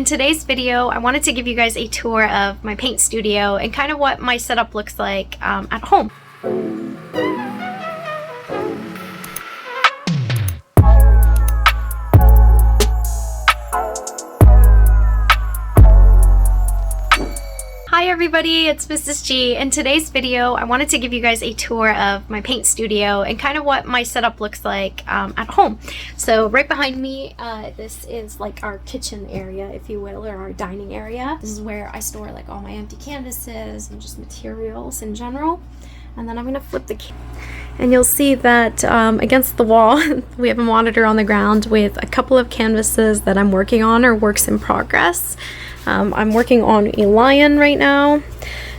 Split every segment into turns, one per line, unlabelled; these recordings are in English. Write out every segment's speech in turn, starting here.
In today's video, I wanted to give you guys a tour of my paint studio and kind of what my setup looks like at home. Hi everybody, it's Mrs. G. In today's video, I wanted to give you guys a tour of my paint studio and kind of what my setup looks like at home. So right behind me, this is like our kitchen area, if you will, or our dining area. This is where I store like all my empty canvases and just materials in general. And then I'm gonna flip the and you'll see that against the wall we have a monitor on the ground with a couple of canvases that I'm working on, or works in progress. I'm working on a lion right now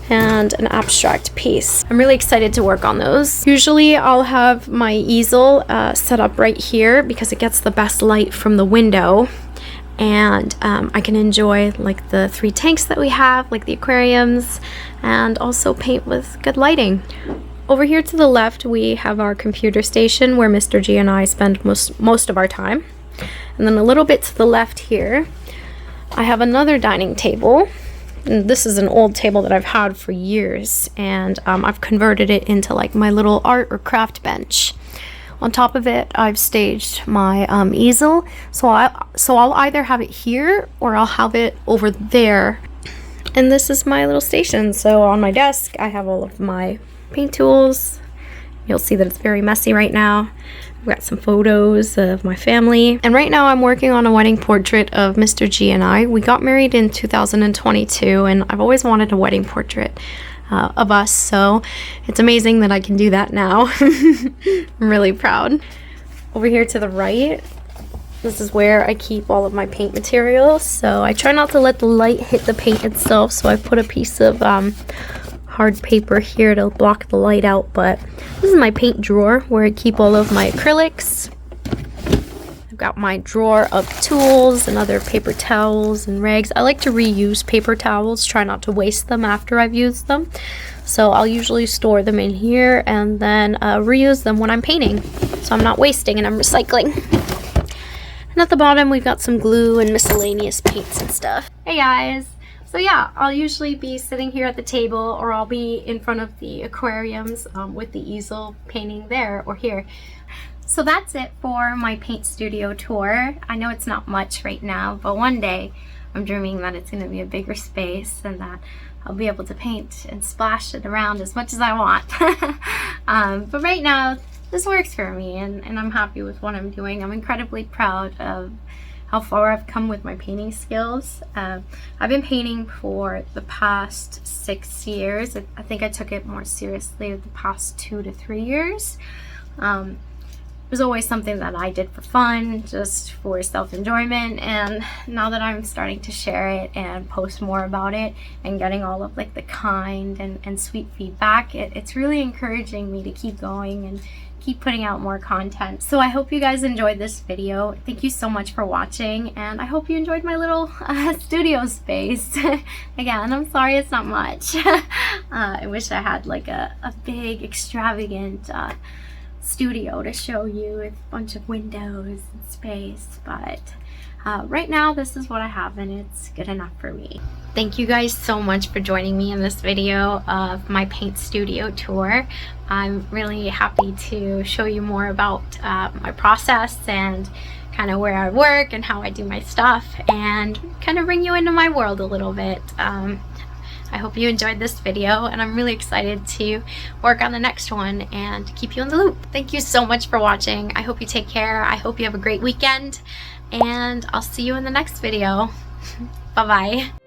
and an abstract piece. I'm really excited to work on those. Usually I'll have my easel set up right here because it gets the best light from the window, and I can enjoy like the 3 tanks that we have, like the aquariums, and also paint with good lighting. Over here to the left we have our computer station where Mr. G and I spend most of our time. And then a little bit to the left here I have another dining table. And this is an old table that I've had for years, and I've converted it into like my little art or craft bench. On top of it I've staged my easel, so I'll either have it here or I'll have it over there. And this is my little station. So on my desk I have all of my paint tools. You'll see that it's very messy right now. I've got some photos of my family. And right now I'm working on a wedding portrait of Mr. G and I. We got married in 2022 and I've always wanted a wedding portrait of us, so it's amazing that I can do that now. I'm really proud. Over here to the right, this is where I keep all of my paint materials. So I try not to let the light hit the paint itself, so I put a piece of hard paper here to block the light out. But this is my paint drawer where I keep all of my acrylics. I've got my drawer of tools and other paper towels and rags. I like to reuse paper towels, try not to waste them after I've used them. So I'll usually store them in here and then reuse them when I'm painting, so I'm not wasting and I'm recycling. And at the bottom we've got some glue and miscellaneous paints and stuff. Hey guys! So yeah, I'll usually be sitting here at the table, or I'll be in front of the aquariums with the easel painting there or here. So that's it for my paint studio tour. I know it's not much right now, but one day I'm dreaming that it's going to be a bigger space and that I'll be able to paint and splash it around as much as I want. But right now, this works for me, and I'm happy with what I'm doing. I'm incredibly proud of how far I've come with my painting skills. I've been painting for the past 6 years. I think I took it more seriously the past 2 to 3 years. It was always something that I did for fun, just for self-enjoyment, and now that I'm starting to share it and post more about it and getting all of like the kind and sweet feedback, it's really encouraging me to keep going and keep putting out more content. So I hope you guys enjoyed this video. Thank you so much for watching, and I hope you enjoyed my little studio space. Again, I'm sorry it's not much. I wish I had like a big extravagant studio to show you with a bunch of windows and space, but right now this is what I have and it's good enough for me. Thank you guys so much for joining me in this video of my paint studio tour. I'm really happy to show you more about my process and kind of where I work and how I do my stuff, and kind of bring you into my world a little bit. I hope you enjoyed this video, and I'm really excited to work on the next one and keep you in the loop. Thank you so much for watching. I hope you take care. I hope you have a great weekend, and I'll see you in the next video. Bye-bye.